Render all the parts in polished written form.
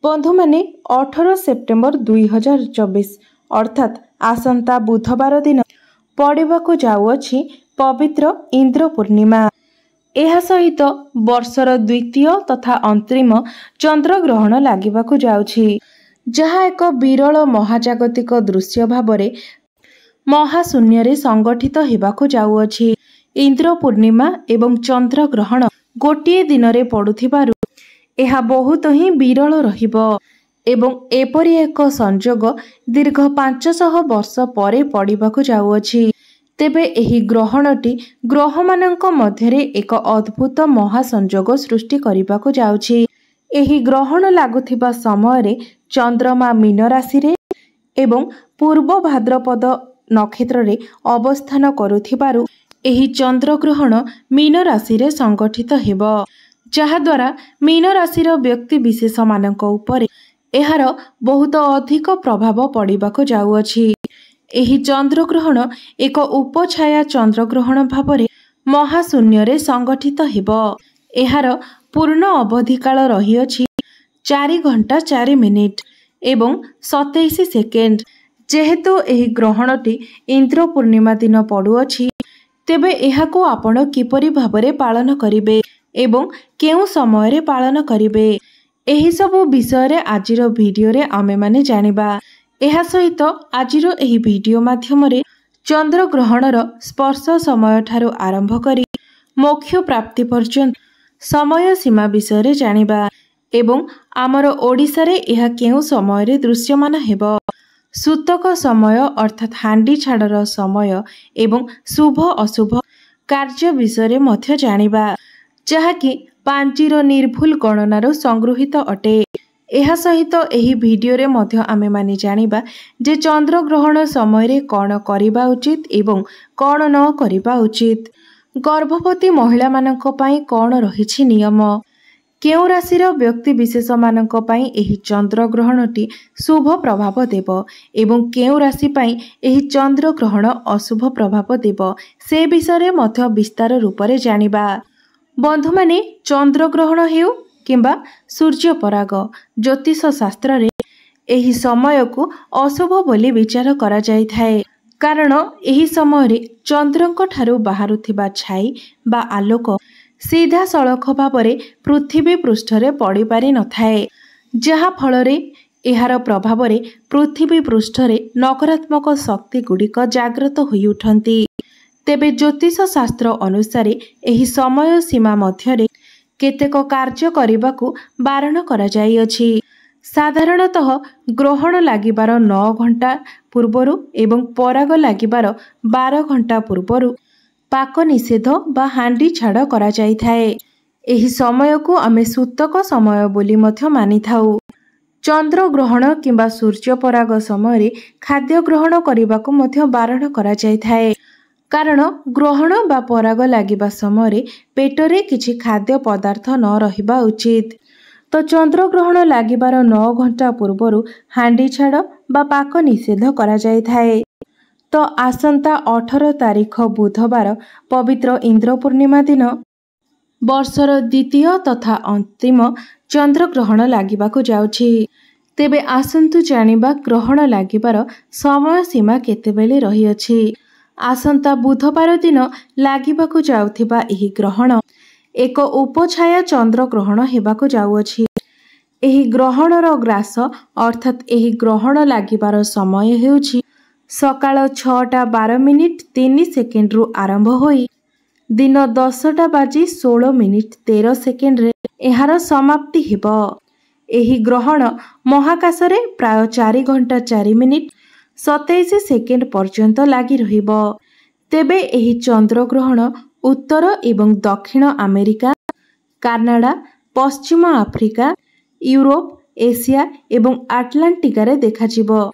बंधु माने 18 सेप्टेम्बर 2024 अर्थात आसंता बुधवार दिन पड़िबाकु जाउअछि पवित्र इंद्र पूर्णिमा। एहा सहित वर्षर द्वितीय तथा अंतरिम चंद्रग्रहण लागिबाकु जाउछि, जहा एक विरल महाजागतिक दृश्य भाबरे महाशून्य संगठित हेबाकु जाउअछि। इंद्र पूर्णिमा एवं चंद्रग्रहण गोटिए दिन रे पड़ुथिबारु एहा बहुत ही विरल रहिबो एवं एपरि एक संजोग दीर्घ 500 वर्ष परे पड़िबाकु जाउअछि। तेबे एही ग्रहणटी ग्रहमानंक मध्यरे एक अद्भुत महासंजोग सृष्टि करिबाकु जाउछि। एही ग्रहण लागुथिबा समयरे चंद्रमा मीन राशि रे एवं पूर्व भाद्रपद नक्षत्र रे अवस्थान करुथिबारु एही चंद्रग्रहण मीन राशि रे संगठित हेबो, जहा द्वारा मीन राशिर व्यक्ति विशेष मानक उपरे एहार बहुत अधिक प्रभाव पड़िबाकु जाउअछि। एही चंद्रग्रहण एक उपछाया चंद्रग्रहण भाबरे महाशून्य रे संगठित हेबो। एहार पूर्ण अवधि काल रहिअछि 4 घंटा 4 मिनिट एवं 27 सेकेंड। जेहेतु एही ग्रहणटी इंद्र पूर्णिमा दिन पड़ुअछि, तेबे एहाको आपण किपरि भाबरे पालन करिवे एवं केउ समय रे पालन करिवे, एही सबु विषय रे आजिर वीडियो रे आमे माने जानिबा। एहा सहित आजिर एही वीडियो माध्यम रे चंद्र ग्रहणर स्पर्श समय ठारू आरंभ करी मोक्ष प्राप्ति पर्यंत समय सीमा विषय रे जानिबा एवं आमर ओडिसा रे एहा केउ समय रे दृश्यमान हेबो। सूतक समय अर्थात हांडी छाड़र समय एवं शुभ अशुभ कार्य विषय रे मध्य जानिबा, जहाँकि पांचीर निर्भुल गणनार संगृहित अटे। एहा सहित एही वीडियो रे मध्य आमे माने जानिबा जे चंद्र ग्रहण समय रे कौन करिबा उचित एवं कौन न करिबा उचित। गर्भवती महिला मानक पई कौन रहिछि नियम, केउ राशिर व्यक्ति विशेष मानक पई एही चंद्र ग्रहणटी शुभ प्रभाव देव एवं केउ राशि पई एही चंद्र ग्रहण अशुभ प्रभाव देव, से विषय रे मध्य विस्तार रूप रे जानिबा। बंधु माने चंद्र ग्रहण हेउ किंबा सूर्य पराग, ज्योतिष शास्त्र रे एही समय को अशुभ बोली विचार करा जाय थाए, कारण एही समय रे चंद्रंक ठारू बाहरुथिबा छाई बा आलोक सीधा सड़क भाबरे पृथ्वी पृष्ठ रे पड़ी पारि न थाए, जहा फल रे एहार प्रभाव रे पृथ्वी पृष्ठ रे नकारात्मक शक्ति गुड़िक जागृत होई उठंती। तेबे ज्योतिष शास्त्र अनुसार एही समय सीमा मध्यरे केतेक कार्य करिबाकू बारण करा जाई अछि। साधारणतः ग्रहण लागिबार 9 घंटा पूर्वरु एवं पराग लागिबार 12 घंटा पूर्वरु पाक निषेध बा हांडी छाड़ करा जाई थाए। एही समय को आमे सूतक समय बोली मध्य मानि थाउ। चंद्र ग्रहण किंबा सूर्य पराग समय रे खाद्य ग्रहण करिबाकू मध्य बारण करा जाई थाए, कारण ग्रहण बा पराग लागिबा समय पेटरे किछि खाद्य पदार्थ न रहिबा उचित। तो चंद्र ग्रहण लागिबार 9 घंटा पूर्वरु हांडी छाड़ बा पाक निषेध करा जाय थाए। तो आसंता 18 तारीख बुधवार पवित्र इंद्र पूर्णिमा दिन वर्षर द्वितीय तथा अंतिम चंद्र ग्रहण लागिबाकु जाउछि। तेबे आसंतु जानिबा ग्रहण लागिबार समय सीमा केतेबेले रहिअछि। आसंता बुधवार दिन लागिबाकु जाउथिबा एही ग्रहण एक उपछाया चंद्र ग्रहण हेबाकु जाउअछि। एही ग्रहणर ग्रास अर्थात एही ग्रहण लागिबार समय हेउछि सकाळ 6:12 रु आरंभ होई दिन 10:16 रे एहार समाप्ति हेबो। एही ग्रहण महाकाशरे प्राय 4 घंटा 4 मिनिट 27 सेकेंड पर्यंत लागि रहिबो। तेबे एही चंद्र ग्रहण उत्तर एवं दक्षिण अमेरिका, कानाडा, पश्चिम आफ्रिका, यूरोप, एशिया एवं आटलांटिका रे देखाजिबो।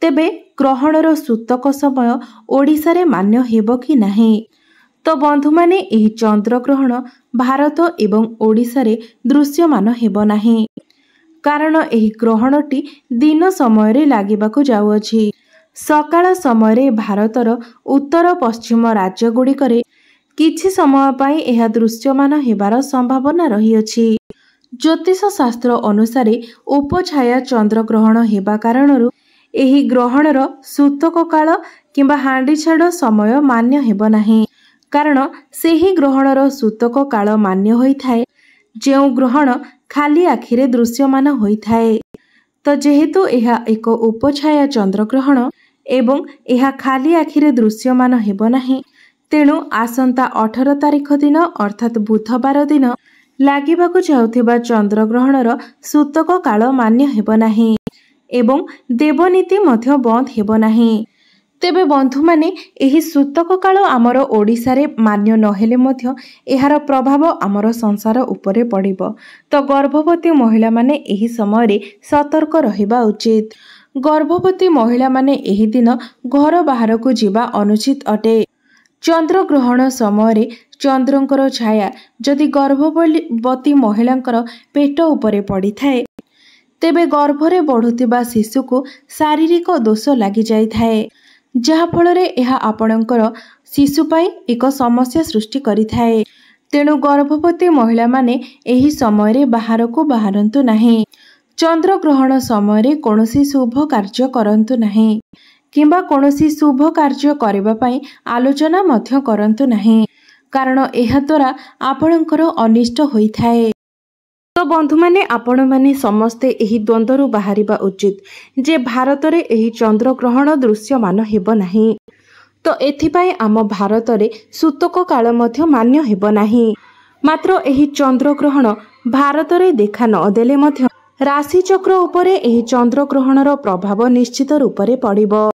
तेबे ग्रहणर सूतक समय ओडिसा रे मान्य हेबो कि नाही? तो बंधु माने एही चंद्र ग्रहण भारत एवं ओडिसा रे दृश्यमान हेबो नाही, कारण एही ग्रहणटी दिन समय रे लागिबाकु जाउअछि। सकाळ समय रे भारतर उत्तर पश्चिम राज्य गुड़िकरे किछि समय पाई एहा दृश्यमान हेबार संभावना रहिअछि। ज्योतिष शास्त्र अनुसार उपछाया चंद्रग्रहण हेबा कारणरू एही ग्रहणर सूतक काल किंबा हांडी छाड़ समय मान्य हेब नाही, कारण सेही ग्रहणर सूतक काल मान्य होइथाए जेउ ग्रहण खाली आखिरे दृश्यमान होइथाए। तो जेहेतु यह एक उपछाया चंद्रग्रहण एवं यह खाली आखिरे दृश्यमान हेब नाही, तेणु आसंता 18 तारिख दिन अर्थात बुधवार दिन लागिबाकु जाउथिबा चंद्रग्रहणर सूतक काल मान्य हेब नाही एवं देवनीति मध्य बंद हेब नाही। तेबे बंधु माने एही सूतक काल आमर ओडिशारे मान्य नहेले मध्य एहार प्रभाव आमर संसार उपरे पड़िबो। तो गर्भवती महिला माने एही समय सतर्क रहिबा उचित। गर्भवती महिला माने एही दिन घर बाहर को जीवा अनुचित अटे। चंद्रग्रहण समय चंद्रंकर छाया जदि गर्भवती महिलांकर पेट उपरे पड़ी थाए तेबे गर्भरे बढ़ुतिबा शिशु को शारीरिक दोष लगी जाई थाए, जहा फलरे एहा आपणकर शिशु पाई एक समस्या सृष्टि करि थाए। तेणु गर्भवती महिला माने एही समय रे बाहर को बाहरंतु नाही। चंद्रग्रहण समय कौनसी शुभ कार्य करंतु नाही किंबा कौनसी शुभ कार्य करबा पाई आलोचना मध्य करंतु नाही, कारण एहा द्वारा आपणकर अनिष्ट होई थाए। तो बंधु माने आपण माने समस्ते एही द्वंद्वरु बाहरिबा उचित जे भारत रे एही चंद्रग्रहण दृश्यमान हेब नाही। तो एथिपाई आम भारत रे सूतक काल मध्य मान्य हेब नाही। मात्र एही चंद्रग्रहण भारत रे देखा न देले मध्य राशि चक्र उपरे एही चंद्रग्रहणर प्रभाव निश्चित रूपरे पड़िबो।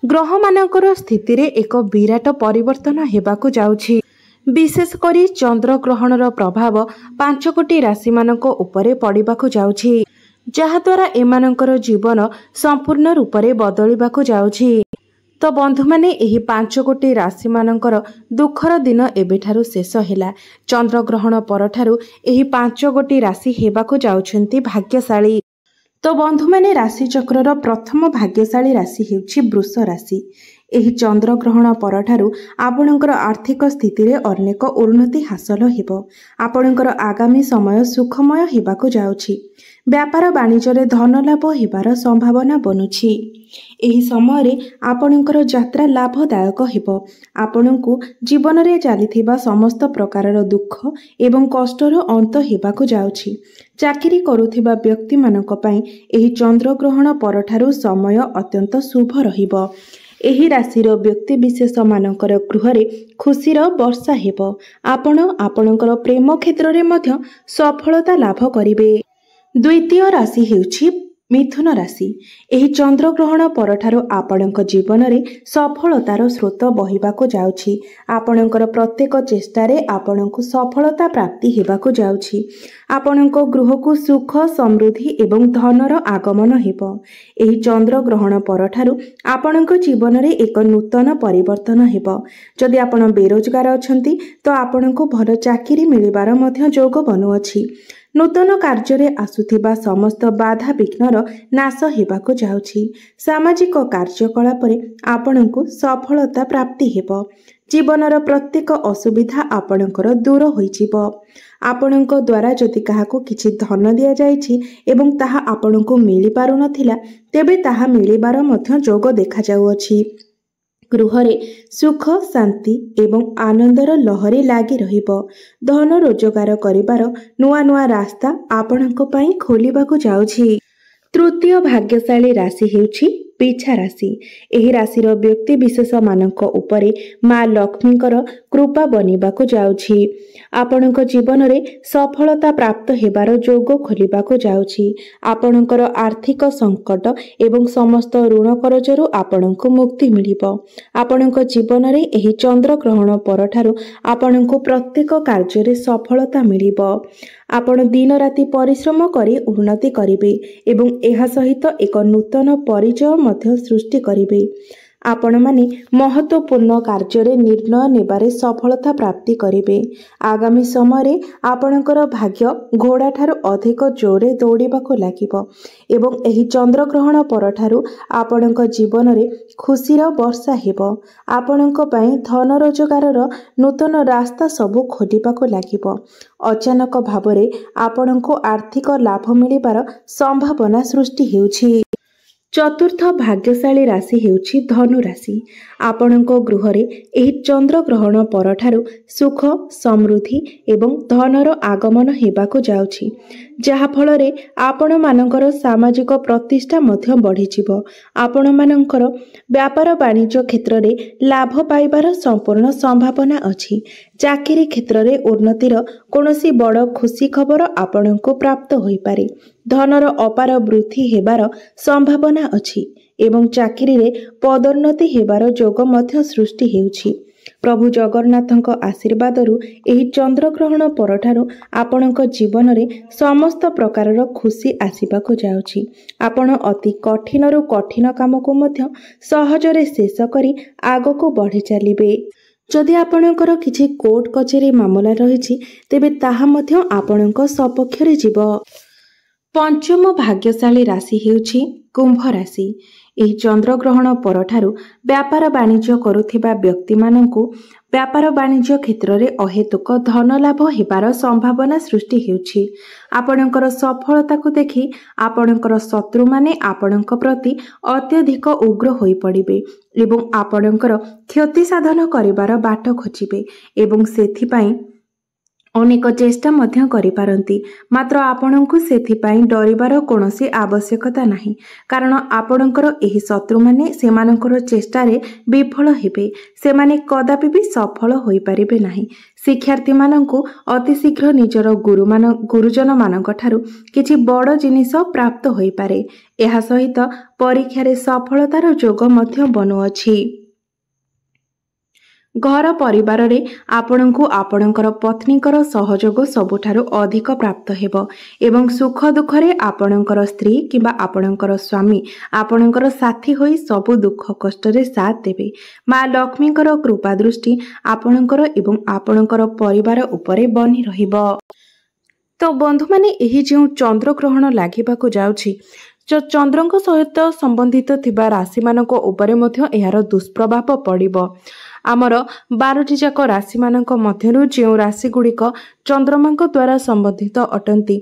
ग्रह मानकर स्थिति रे एक विराट परिवर्तन हेबाकु जाउछि। विशेष करी चंद्रग्रहणर प्रभाव 5 कोटी राशि मानक उपरे पड़िबाकु जाउछि, जहा द्वारा एमानकर जीवन संपूर्ण रूपरे बदलिबाकु जाउछि। तो बंधु माने एही 5 कोटी राशि मानकर दुखर दिन एबेठारु शेष हेला। चंद्रग्रहण परठारु एही 5 कोटी राशि हेबाकु जाउछन्ति भाग्यशाली। तो बंधु माने राशि चक्रर प्रथम भाग्यशाली राशि हेउछि वृष राशि। एही चंद्रग्रहण परठारु आपणकर आर्थिक स्थिति रे अनेक उन्नति हासिल हेबो। आपणकर आगामी समय सुखमय हेबाकु जाउछि। व्यापार वाणिज्य रे धन लाभ हेबार संभावना बनुछि। एही समय रे आपणकर यात्रा लाभदायक हेबो। आपणकु जीवन रे चालिथिबा समस्त प्रकारर दुख एवं कष्टर अंत हेबाकु जाउछि। चाकरी करुथिबा व्यक्ति मानक पई एही चंद्रग्रहण परठारु समय अत्यंत शुभ रहिबो। एही राशिर व्यक्ति विशेष मानकर गृहरे खुशीर वर्षा हेबो। आपण आपणकर प्रेम क्षेत्र रे मध्य सफलता लाभ करिवे। द्वितीय राशि हेउछि मिथुन राशि। एही चंद्रग्रहण परठारु आपणक जीवन रे सफलतार स्रोत बहिबाकु जाउछि। आपणकर प्रत्येक चेष्टा रे आपणकु सफलता प्राप्ति हेबाकु जाउछि। आपणक गृहकु सुख समृद्धि एवं धनर आगमन हेबो। एही चंद्रग्रहण परठारु आपणक जीवन रे एक नूतन परिवर्तन हेबो। जदि आपण बेरोजगार अछंती तो आपणकु भल चाकरी मिलिबार मध्य योग बनुअछि। नूतन कार्य रे आसुथिबा समस्त बाधा विघ्नर नाश हेबाकु जाउछि। सामाजिक कार्यकलाप रे आपणकु सफलता प्राप्ति हेबो। जीवनर प्रत्येक असुविधा आपणकर दूर होइजिबो। आपणक द्वारा जदि काहाको किछि धन दिया जाइछि एवं ताहा आपणकु मिलि पारु नथिला तेबे ताहा मिलिबार मध्य योग देखा जाउअछि। गृहरे सुख शांति एवं आनंदर लहरी लागी रहिबो। धन रोजगार करिबार नुआ नुआ रास्ता आपणक पई खोलिबाकु जाउछि। तृतीय भाग्यशाली राशि हेउछि पिछा राशि। एही राशिर व्यक्ति विशेष मानक उपरे माँ लक्ष्मीकर कृपा बनिबाकु जाउछि। आपणक जीवन रे सफलता प्राप्त हेबार योग खोलिबाकु जाउछि। आपणकर आर्थिक संकट एवं समस्त ऋण करजरु आपणकु मुक्ति मिलिबो। आपणक जीवन रे एही चंद्रग्रहण परठारु आपणकु प्रत्येक कार्य रे सफलता मिलिबो। आपण दिन राति परिश्रम करी उन्नति करिवे एवं एहा सहित एक नूतन परिचय मध्य सृष्टि करिवे। ଆପଣମାନେ महत्वपूर्ण कार्य निर्णय नेबारे सफलता प्राप्ति करेंगे। आगामी समय आपणकर भाग्य घोड़ा ठारू अधिक जोरे दौड़ाक लगिब एवं एही चंद्रग्रहण परठारू आपणक जीवन में खुशीर वर्षा हेब। आपणक पई धन रोजगार नूतन रास्ता सबू खोलिबाक लागिब। अचानक भावरे आपणको आर्थिक लाभ मिलिबार संभावना सृष्टि हेउछि। चतुर्थ भाग्यशाली राशि हेउछि धनु राशि। आपणक गृहरे एही चंद्रग्रहण परठारू सुख समृद्धि एवं धनर आगमन हेबाकु जाउछि, जहा फलरे आपण मानकर सामाजिक प्रतिष्ठा मध्य बढ़िजिवो। आपण मानकर व्यापार वाणिज्य क्षेत्र रे लाभ पाइबार संपूर्ण संभावना अछि। चाकरी क्षेत्र रे उन्नतिर कोनोसी बड़ खुशी खबर आपणको प्राप्त होई पारे। धनर अपार वृद्धि हेबार संभावना अछि एवं चाकरी रे पदोन्नति हेबार जोग मध्य सृष्टि हेउछि। प्रभु जगन्नाथଙ୍କ आशीर्वादरू एही चंद्रग्रहण परठारू आपणक जीवन रे समस्त प्रकारर खुशी आसीबाकु जाउछि। आपण अति कठिनरू कठिन काम को मध्य सहजरे शेष करी आगको बढ़ी चलिबे। जदि आपणकर किछि कोर्ट कचेरी मामला रहिछि तेबे ताहा मध्य आपणक सपक्ष रे जीव। पंचम भाग्यशाली राशि हेउछि कुंभ राशि। एही चंद्रग्रहण परठारू व्यापार वाणिज्य करुथिबा व्यक्ति माननकु व्यापार वाणिज्य क्षेत्र रे अहेतुक धन लाभ हेबार संभावना सृष्टि हेउछि। आपणकर सफलता को देखि आपणकर शत्रु माने आपणक प्रति अत्यधिक उग्र होई पड़िबे एवं आपणकर क्षति साधन करिबार बाट खोजिबे एवं सेथिपाई अनेक चेष्टा मध्य करिपारंती। मात्र आपणଙ୍କୁ सेथिपाई डरिबार कोनोसी आवश्यकता नाही, कारण आपणकर एही शत्रु माने सेमानकर चेष्टा रे विफल हेबे। सेमाने कदापि भी सफल होई परिबे नाही। शिक्षार्थी माननकु अति शीघ्र निजर गुरुजन मानक ठारू किछि बड़ जिनिस प्राप्त होई पारे। एहा सहित परीक्षा रे सफलतार जोग मध्य बनुअछि। घर परिवार रे आपणଙ୍କୁ आपणकर पत्नीकर सहयोग सबुठारु अधिक प्राप्त हेबो एवं सुख दुख रे आपणकर स्त्री किबा आपणकर स्वामी आपणकर साथी होई सबु दुख कष्ट रे साथ देबे। मां लक्ष्मीकर कृपा दृष्टि आपणकर एवं आपणकर परिवार उपरे बनी रहिबो। तो बंधु माने एही जे चंद्रग्रहण लागिबाकु जाउछि चंद्रଙ୍କ सहित संबंधित थिबा राशि मानक उपरे मध्य एहार दुष्प्रभाव पड़िबो। आमर 12टी जाक राशि मानक मध्यरु जे राशि गुड़िक चंद्रमांक द्वारा संबंधित अटंती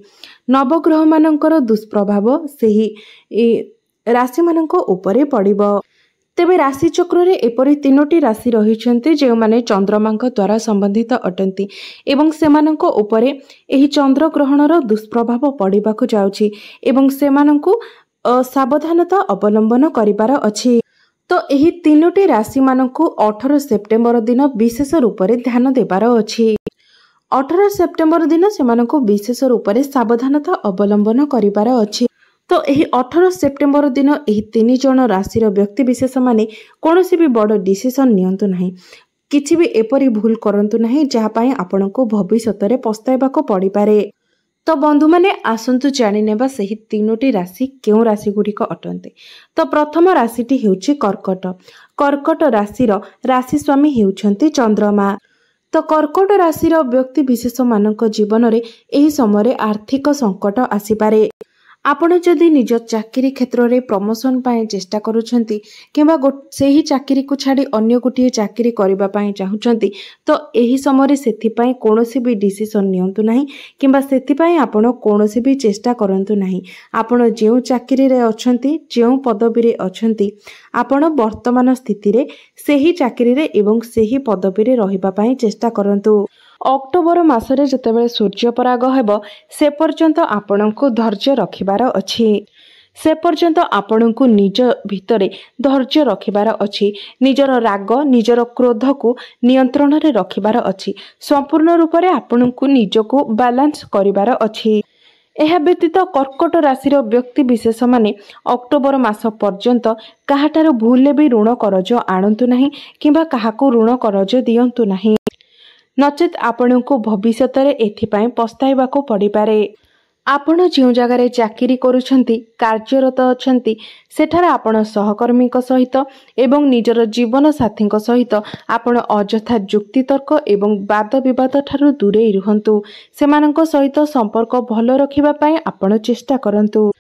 नवग्रह मानकर दुष्प्रभाव सेही राशि मानक उपरे पड़िबो। तेबे राशि चक्र रे एपरि 3टी राशि रहिछन्ते जे माने चंद्रमांक द्वारा संबंधित अटंती एवं सेमानक उपरे एही चंद्रग्रहणर दुष्प्रभाव पड़िबाकु जाउछि एवं सेमानकु सावधानता अवलंबन करिबार अछि। तो एही 3टी राशि मानकु 18 सेप्टेम्बर दिन विशेष रूप से ध्यान देबार अछि। 18 सेप्टेम्बर दिन सेमानकु विशेष रूप से सावधानता अवलंबन करिबार अछि। तो एही 18 सेप्टेम्बर दिन एही 3 जन राशिर व्यक्ति विशेष माने कोनोसी भी बड़ डिसिजन नियंतु नाही, किछि भी एपरि भूल करंतु नाही जहा पई आपनको भविष्यत रे पस्ताइबाको पड़ी पारे। तो बंधु माने आसंतु जानि नेबा सही 3टी राशि केउ राशि गुड़िक अटंते। तो प्रथम राशिटी हेउछि कर्कट। कर्कट राशिर राशि स्वामी हेउछन्ति चंद्रमा। तो कर्कट राशिर व्यक्ति विशेष मानक जीवन रे एही समय आर्थिक संकट आसीपारे। आपण जदि निज चाकरी क्षेत्र रे प्रमोशन पाए चेष्टा करूछंती किबा सेही चाकरी को छाड़ी अन्य गोटे चाकरी करबा पाए चाहुछंती तो एही समय सेथि पाए कोनोसी भी डिसिजन नियंतु नाही किबा सेथि पाए आपण कोनोसी भी चेष्टा करंतु नाही। आपण जेउ चाकरी रे अछंती जेउ पदवी रे अछंती आपण वर्तमान स्थिति रे सेही चाकरी रे एवं सेही पदवी रे रहिबा पाए चेष्टा करंतु। अक्टोबर मासरे जेतेबेले सूर्य पराग हेबो से पर्यंत आपणको धैर्य रखिबार अछि। से पर्यंत आपणको निज भितरे धैर्य रखिबार अछि। निजर राग निजर क्रोध को नियंत्रण रे रखिबार अछि। संपूर्ण रूप रे आपणको निजको बैलेंस करिबार अछि। एहा व्यतीत कर्कट राशिर व्यक्ति विशेष माने अक्टोबर मास पर्यंत काहाटार भूलले भी ऋण करज आणंतु नाही किबा काहाको ऋण करज दियंतु नाही, नचेत आपणको भविष्यत रे एथिपाई पस्ताइबाको पड़ी पारे। आपण जो जगार चाकरी करुछंती कार्यरत अछंती सेठारे आपण सहकर्मी सहित एवं निजर जीवन साथी सहित आपण अजथा जुक्तितर्क एवं वाद विवाद ठारू दूरे रुहंतु। सेमानंक सहित संपर्क भल रखिबा पई आपण चेष्टा करंतु।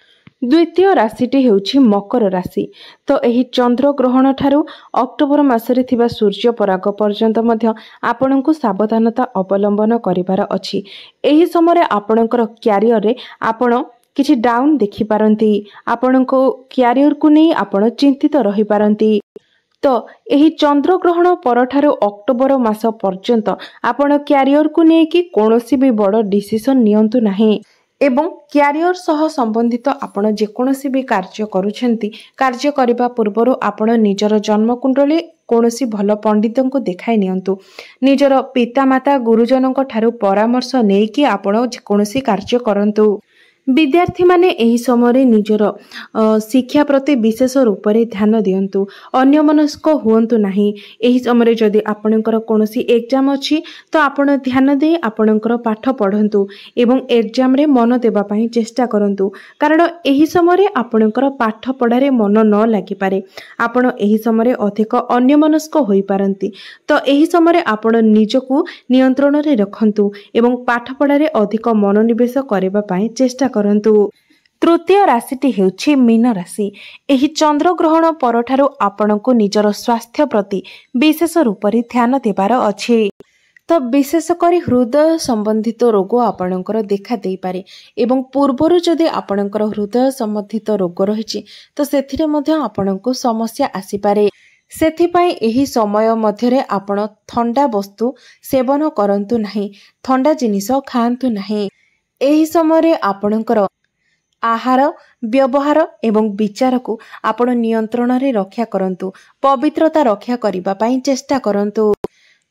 द्वितीय राशिटी हेउछि मकर राशि। तो एही चंद्र ग्रहण ठारू अक्टोबर मासरे थिबा सूर्य पराग पर्यंत मध्य आपणको सावधानता अवलंबन करिवार अछि। एही समय आपणकर क्यारियर रे आपण किछि डाउन देखि पारंती। आपणको क्यारियर को नै आपण चिंतित रहि पारंती। तो एही चंद्र ग्रहण परठारू अक्टोबर मास पर्यंत आपण क्यारियर को नै कि कोनोसी भी बड़ डिसिजन नियंतु नाही एवं क्यारियर सह संबंधित आपण जेकोसी भी कार्य करुछंती कार्य करिबा पूर्वरु आपण निजर जन्म कुंडली कोनोसी भल पंडितन को देखाई नियंतु। निजर पितामाता गुरुजनक ठारू परामर्श नेकी आपण जेकोसी कार्य करंतु। विद्यार्थी माने एही समय निजर शिक्षा प्रति विशेष रूप से ध्यान दियंतु। अन्यमनस्क हुअंतु नाही। एही समय जदि आपणकर कोनोसी एग्जाम अछि तो आपण ध्यान दे आपणकर पाठ पढ़ंतु एवं एग्जाम रे मन देबा पई चेष्टा करंतु। कारण एही समय आपणकर पाठ पढ़ारे मन न लागि पारे। आपण एही समय अधिक अन्यमनस्क होई पारंती। तो एही समय आपण निजको नियंत्रण रे रखंतु एवं पाठ पढ़ारे अधिक मनोनिवेश करबा पई चेष्टा करंतु। तृतीय राशिटी हेउछि मीन राशि। एही चंद्र ग्रहण परठारू आपणको निजर स्वास्थ्य प्रति विशेष रूप से ध्यान देबार अछि। तो विशेषकर हृदय संबंधित रोग आपणकर देखा दे पारे एवं पूर्वरु जदि आपणकर हृदय संबंधित रोग रहिछि तो सेथिरे मध्य आपणको समस्या आसी पारे। सेथिपाई एही समय मध्यरे आपण ठंडा वस्तु सेवन करंतु नाही। ठंडा जिनिस खांतु नाही। एही समय आपणकर आहार व्यवहार एवं विचार को आपण नियंत्रण रे रक्षा करंतु। पवित्रता रक्षा करिबा पई चेष्टा करंतु।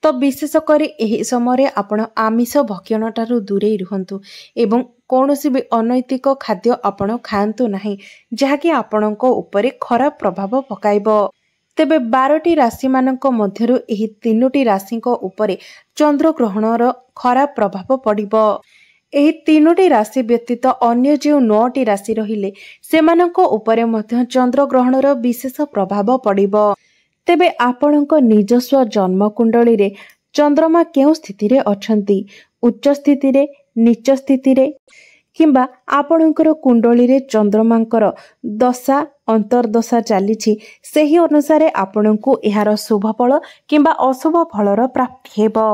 तो विशेषकर एही समय आपण आमिष भक्षण ठारू दूरे रुहंतु एवं कोनोसी भी अनैतिक खाद्य आपण खांतु नाही जहाँकि आपणको उपरे खराब प्रभाव पकाइबो। तेबे 12टी राशि मानक मध्यरु एही 3टी राशिको उपरे चंद्र ग्रहणर खराब प्रभाव पड़िबो। एही 3टी राशि व्यतीत अन्य जो 9टी राशि रहिले सेमानको उपरे मध्य चंद्र ग्रहणर विशेष प्रभाव पड़िबो। तेबे आपणको निजस्व जन्म कुंडली रे चंद्रमा केउ स्थिति रे अछंती, उच्च स्थिति रे, नीच स्थिति रे किंबा आपणकर कुंडली रे चंद्रमांकर दशा अंतर्दशा चलीछि सेही अनुसारे आपणको एहार शुभ फल किंबा अशुभ फलर प्राप्ति हेबो।